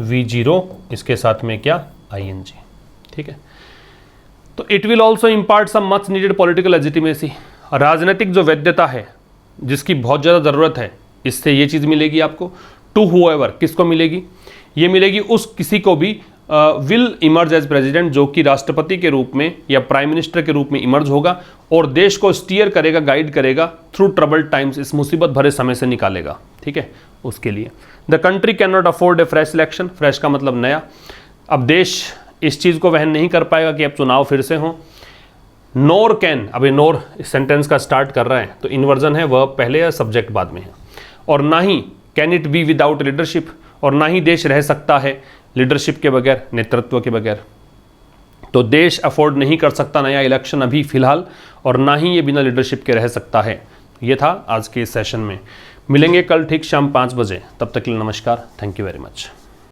V0, इसके साथ में क्या, ING, ठीक है। तो it will also impart some much needed political legitimacy, राजनीतिक जो वैधता है जिसकी बहुत ज़्यादा ज़रूरत है, इससे ये चीज़ मिलेगी आपको। टू हुएवर, किसको मिलेगी, ये मिलेगी उस किसी को भी विल इमर्ज एज प्रेसिडेंट, जो कि राष्ट्रपति के रूप में या प्राइम मिनिस्टर के रूप में इमर्ज होगा और देश को स्टीयर करेगा, गाइड करेगा थ्रू ट्रबल्ड टाइम्स, इस मुसीबत भरे समय से निकालेगा, ठीक है, उसके लिए। The country can not afford A fresh election, fresh का मतलब नया। अब देश इस चीज़ को वहन नहीं कर पाएगा कि अब चुनाव फिर से हों। नोर कैन, अभी नोर सेंटेंस का स्टार्ट कर रहे हैं तो इन्वर्जन है, वह पहले या सब्जेक्ट बाद में है। और ना he can it be without leadership, और ना ही देश रह सकता है लीडरशिप के बगैर, नेतृत्व के बगैर। तो देश अफोर्ड नहीं कर सकता नया इलेक्शन अभी फिलहाल, और ना ही ये बिना लीडरशिप के रह सकता है। ये था आज के इस सेशन में। मिलेंगे कल ठीक शाम 5 बजे, तब तक के लिए नमस्कार, थैंक यू वेरी मच।